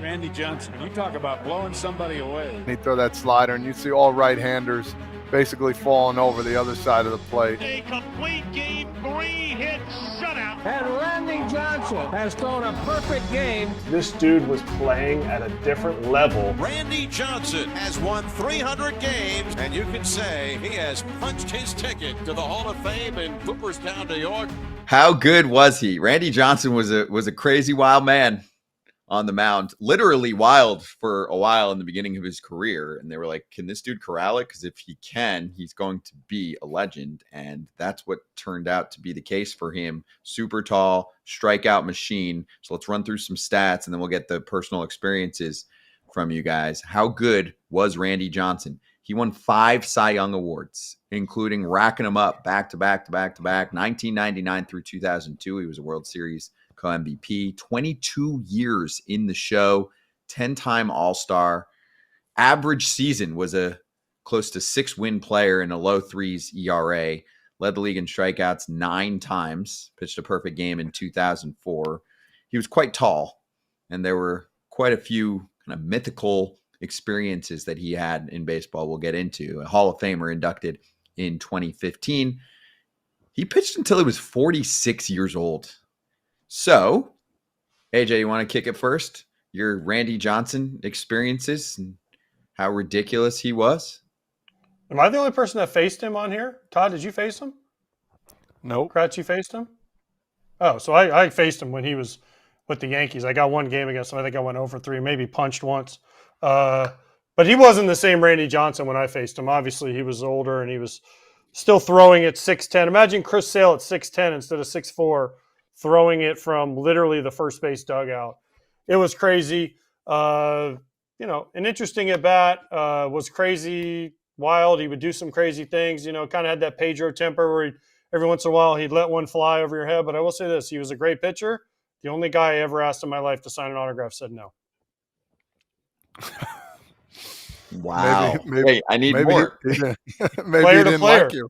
Randy Johnson, you talk about blowing somebody away. He'd throw that slider, and you'd see all right-handers basically falling over the other side of the plate. A complete game, 3-hit shutout. And Randy Johnson has thrown a perfect game. This dude was playing at a different level. Randy Johnson has won 300 games, and you can say he has punched his ticket to the Hall of Fame in Cooperstown, New York. How good was he? Randy Johnson was a crazy wild man on the mound, literally wild for a while in the beginning of his career. And they were like, can this dude corral it? Because if he can, he's going to be a legend. And that's what turned out to be the case for him. Super tall, strikeout machine. So let's run through some stats and then we'll get the personal experiences from you guys. How good was Randy Johnson? He won 5 Cy Young Awards, including racking them up back to back. 1999 through 2002, he was a World Series co-MVP, 22 years in the show, 10-time All-Star. Average season was a close to 6-win player in a low 3s ERA. Led the league in strikeouts 9 times, pitched a perfect game in 2004. He was quite tall, and there were quite a few kind of mythical experiences that he had in baseball we'll get into. A Hall of Famer inducted in 2015. He pitched until he was 46 years old. So, AJ, you want to kick it first? Your Randy Johnson experiences and how ridiculous he was? Am I the only person that faced him on here? Todd, did you face him? Nope. Kratz, you faced him? Oh, so I faced him when he was with the Yankees. I got one game against him. I think I went 0-3, maybe punched once. But he wasn't the same Randy Johnson when I faced him. Obviously, he was older and he was still throwing at 6'10". Imagine Chris Sale at 6'10" instead of 6'4", throwing it from literally the first base dugout. It was crazy. An interesting at bat, was crazy, wild. He would do some crazy things, kind of had that Pedro temper where every once in a while he'd let one fly over your head. But I will say this, he was a great pitcher. The only guy I ever asked in my life to sign an autograph said no. Wow. Maybe, I need more. Maybe Player he to didn't player. like you.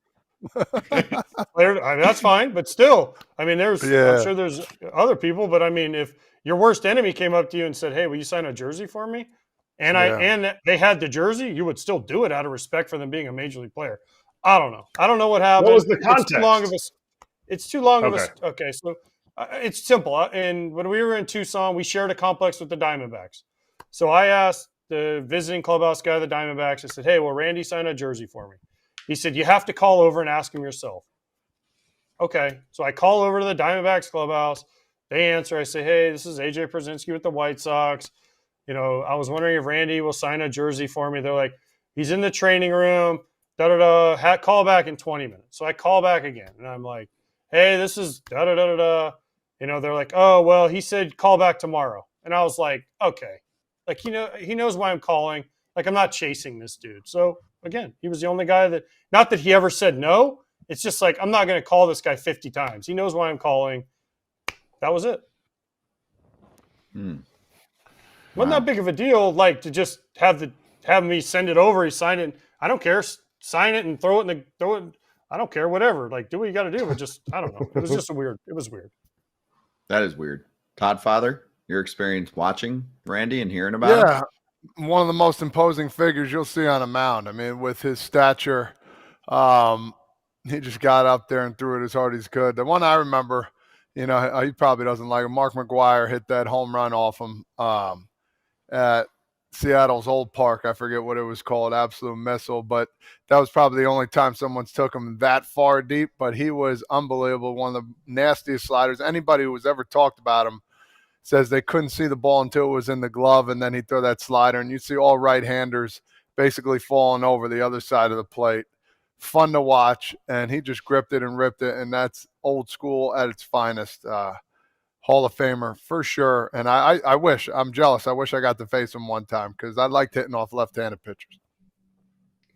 That's fine, but still, I'm sure there's other people, but if your worst enemy came up to you and said, "Hey, will you sign a jersey for me?" and they had the jersey, you would still do it out of respect for them being a major league player. I don't know what happened. What was the context? It's too long of a. Okay, so it's simple. And when we were in Tucson, we shared a complex with the Diamondbacks. So I asked the visiting clubhouse guy, the Diamondbacks. I said, "Hey, will Randy sign a jersey for me?" He said, "You have to call over and ask him yourself." Okay, so I call over to the Diamondbacks clubhouse. They answer. I say, "Hey, this is AJ Pierzynski with the White Sox. I was wondering if Randy will sign a jersey for me." They're like, "He's in the training room. Da-da-da. Call back in 20 minutes." So I call back again, and I'm like, "Hey, this is da-da-da-da-da." They're like, "Oh, well, he said call back tomorrow." And I was like, okay. Like, he knows why I'm calling. Like, I'm not chasing this dude. So, again, he was the only guy that – not that he ever said no. It's just like, I'm not going to call this guy 50 times. He knows why I'm calling. That was it. Wasn't that big of a deal, like, to just have me send it over. He signed it. I don't care. Sign it and throw it. I don't care. Whatever. Like, do what you got to do. But just, I don't know. It was just it was weird. That is weird. Todd Father, your experience watching Randy and hearing about him? Yeah, one of the most imposing figures you'll see on a mound. I mean, with his stature, he just got up there and threw it as hard as he could. The one I remember, he probably doesn't like him. Mark McGwire hit that home run off him at Seattle's old park. I forget what it was called, absolute missile. But that was probably the only time someone's took him that far deep. But he was unbelievable, one of the nastiest sliders. Anybody who has ever talked about him says they couldn't see the ball until it was in the glove, and then he'd throw that slider, and you'd see all right-handers basically falling over the other side of the plate. Fun to watch, and he just gripped it and ripped it, and that's old school at its finest. Hall of Famer for sure, and I'm jealous. I wish I got to face him one time because I liked hitting off left-handed pitchers.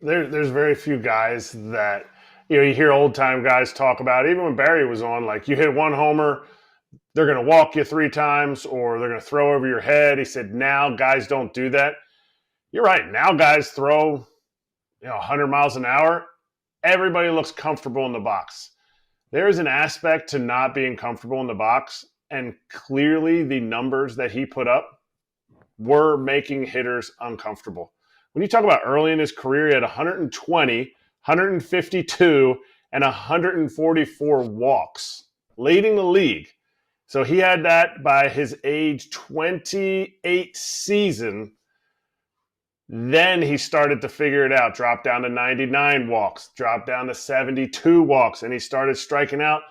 There's very few guys that, you hear old-time guys talk about, even when Barry was on, like you hit one homer, they're going to walk you 3 times or they're going to throw over your head. He said, now guys don't do that. You're right. Now guys throw 100 miles an hour. Everybody looks comfortable in the box. There is an aspect to not being comfortable in the box, and clearly the numbers that he put up were making hitters uncomfortable. When you talk about early in his career, he had 120, 152, and 144 walks, leading the league. So he had that by his age 28 season. Then he started to figure it out, dropped down to 99 walks, dropped down to 72 walks, and he started striking out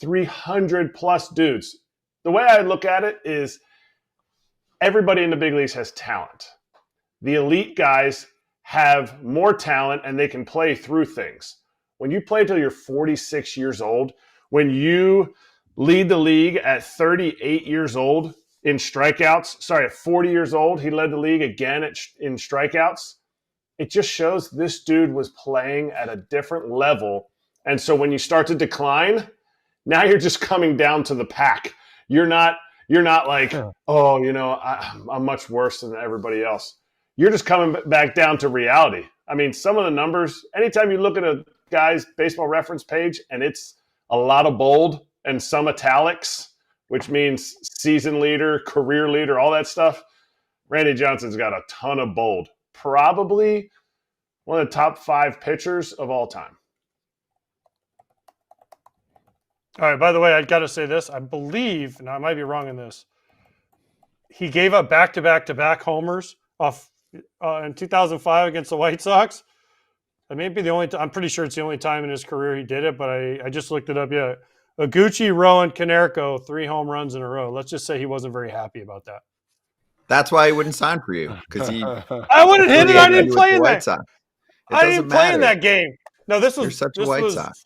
300-plus dudes. The way I look at it is everybody in the big leagues has talent. The elite guys have more talent, and they can play through things. When you play till you're 46 years old, when you lead the league at 38 years old in strikeouts, at 40 years old, he led the league again in strikeouts. It just shows this dude was playing at a different level. And so when you start to decline, now you're just coming down to the pack. You're not like, oh, I'm much worse than everybody else. You're just coming back down to reality. I mean, some of the numbers, anytime you look at a guy's baseball reference page and it's a lot of bold and some italics, which means season leader, career leader, all that stuff, Randy Johnson's got a ton of bold. Probably one of the top 5 pitchers of all time. All right, by the way, I got to say this. I believe, and I might be wrong in this, he gave up back-to-back homers off in 2005 against the White Sox. That may be the only I'm pretty sure it's the only time in his career he did it, but I just looked it up. Yeah, Iguchi, Rowan, Konerko, 3 home runs in a row. Let's just say he wasn't very happy about that. That's why he wouldn't sign for you, because he. I wouldn't hit it. I didn't play in that. I didn't play in that game. No, this was You're such a White Sox.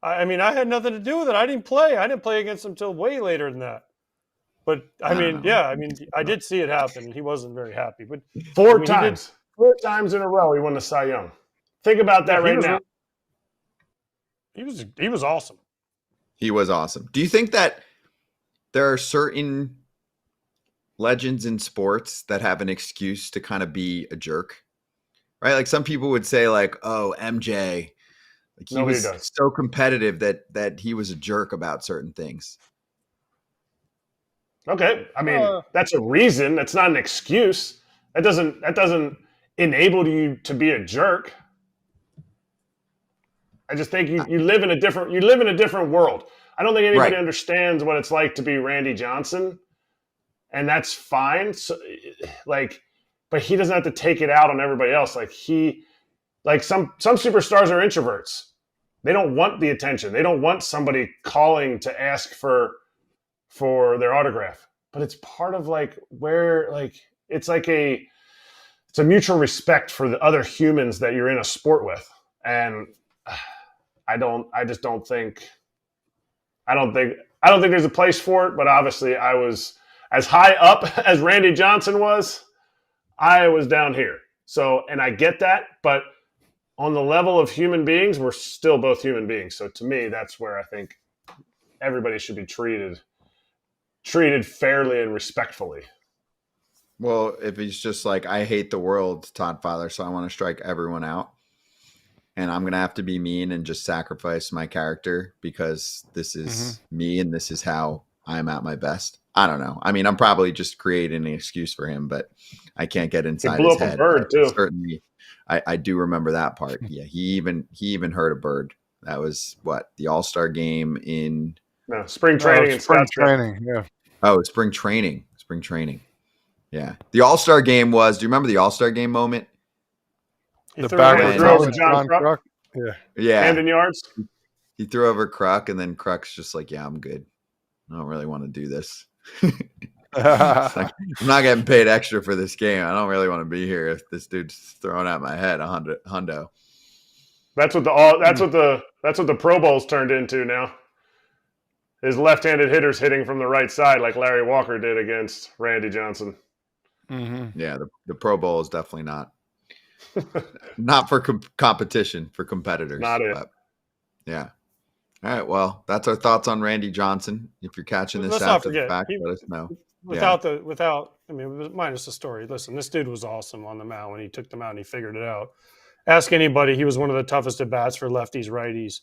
I mean, I had nothing to do with it. I didn't play. I didn't play against him until way later than that. But I did see it happen. He wasn't very happy. But 4 times in a row he won the Cy Young. Think about that right now. He was awesome. He was awesome. Do you think that there are certain legends in sports that have an excuse to kind of be a jerk? Right? Like some people would say like, oh, MJ, like he was so competitive that he was a jerk about certain things. Okay. I mean, that's a reason. That's not an excuse. That doesn't enable you to be a jerk. I just think you live in a different world. I don't think anybody understands what it's like to be Randy Johnson, and that's fine. So, but he doesn't have to take it out on everybody else. Some superstars are introverts. They don't want the attention. They don't want somebody calling to ask for their autograph. But it's part of it's a mutual respect for the other humans that you're in a sport with. And I don't think there's a place for it, but obviously I was as high up as Randy Johnson was. I was down here. So, and I get that, but on the level of human beings, we're still both human beings. So to me, that's where I think everybody should be treated fairly and respectfully. Well, if he's just like, I hate the world, Todd Filer, so I want to strike everyone out, and I'm going to have to be mean and just sacrifice my character because this is me and this is how I'm at my best. I don't know. I mean, I'm probably just creating an excuse for him, but I can't get inside his head. A bird too. Certainly, I do remember that part. Yeah, he even heard a bird. That was the All-Star game in spring training. Spring training, yeah. Oh, spring training. Yeah, the All-Star game was. Do you remember the All-Star game moment? The backwards throw with John Kruk. Yeah. Hand in yards. He threw over Kruk, and then Kruk's just like, "Yeah, I'm good. I don't really want to do this. I'm not getting paid extra for this game. I don't really want to be here if this dude's throwing at my head a hundo." That's what the Pro Bowl's turned into now. His left-handed hitters hitting from the right side like Larry Walker did against Randy Johnson. Mm-hmm. Yeah, the Pro Bowl is definitely not for competition, for competitors. Not it. But, yeah. All right. Well, that's our thoughts on Randy Johnson. If you're catching this after the fact, let us know. Minus the story. Listen, this dude was awesome on the mound when he took the mound and he figured it out. Ask anybody. He was one of the toughest at bats for lefties, righties.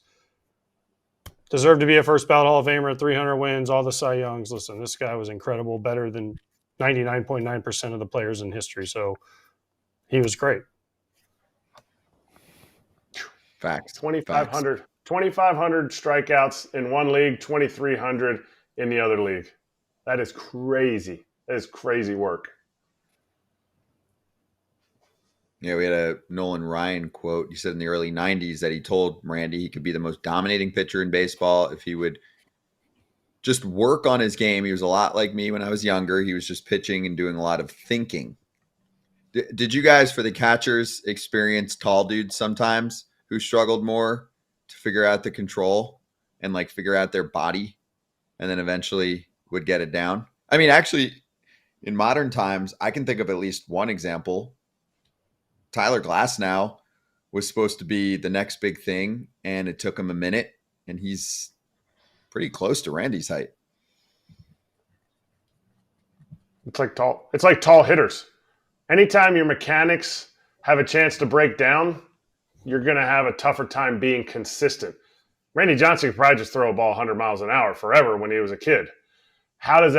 Deserved to be a first ballot Hall of Famer at 300 wins, all the Cy Youngs. Listen, this guy was incredible, better than 99.9% of the players in history. So he was great. Facts. 2,500 strikeouts in one league, 2,300 in the other league. That is crazy. That is crazy work. Yeah, we had a Nolan Ryan quote. He said in the early 90s that he told Randy he could be the most dominating pitcher in baseball if he would just work on his game. He was a lot like me when I was younger. He was just pitching and doing a lot of thinking. Did you guys, for the catchers, experience tall dudes sometimes who struggled more to figure out the control and like figure out their body and then eventually would get it down? I mean, actually, in modern times, I can think of at least one example. Tyler Glasnow was supposed to be the next big thing, and it took him a minute, and he's pretty close to Randy's height. It's like tall hitters. Anytime your mechanics have a chance to break down, you're going to have a tougher time being consistent. Randy Johnson could probably just throw a ball 100 miles an hour forever when he was a kid. How does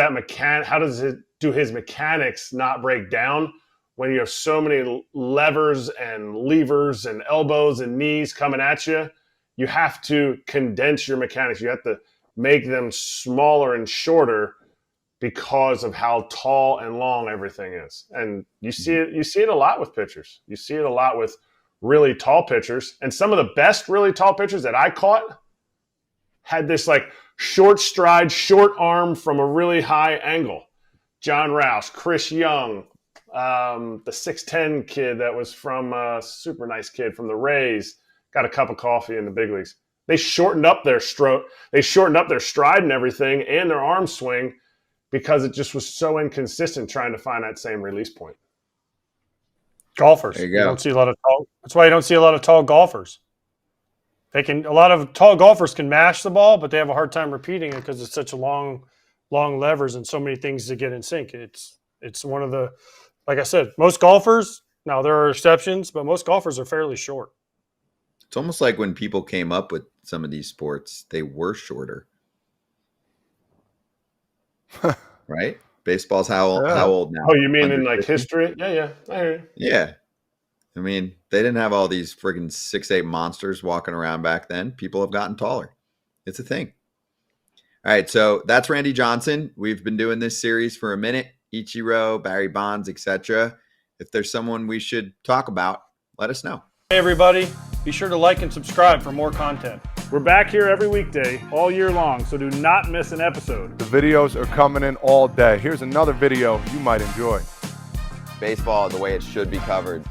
his mechanics not break down when you have so many levers and levers and elbows and knees coming at you? You have to condense your mechanics. You have to make them smaller and shorter because of how tall and long everything is. And you see it a lot with pitchers. You see it a lot with really tall pitchers. And some of the best really tall pitchers that I caught had this like short stride, short arm from a really high angle. John Rouse, Chris Young, the 6'10" kid that was from super nice kid from the Rays, got a cup of coffee in the big leagues. They shortened up their stroke. They shortened up their stride and everything and their arm swing because it just was so inconsistent trying to find that same release point. Golfers. There you go. Don't see a lot of tall. That's why you don't see a lot of tall golfers. A lot of tall golfers can mash the ball, but they have a hard time repeating it because it's such a long levers and so many things to get in sync. It's one of the, like I said, most golfers, now there are exceptions, but most golfers are fairly short. It's almost like when people came up with some of these sports, they were shorter. Right? Baseball's how old now? Oh, you mean in like history? Yeah. I hear you. Yeah. I mean, they didn't have all these friggin' 6'8" monsters walking around back then. People have gotten taller. It's a thing. All right, so that's Randy Johnson. We've been doing this series for a minute. Ichiro, Barry Bonds, etc. If there's someone we should talk about, let us know. Hey, everybody. Be sure to like and subscribe for more content. We're back here every weekday, all year long, so do not miss an episode. The videos are coming in all day. Here's another video you might enjoy. Baseball the way it should be covered.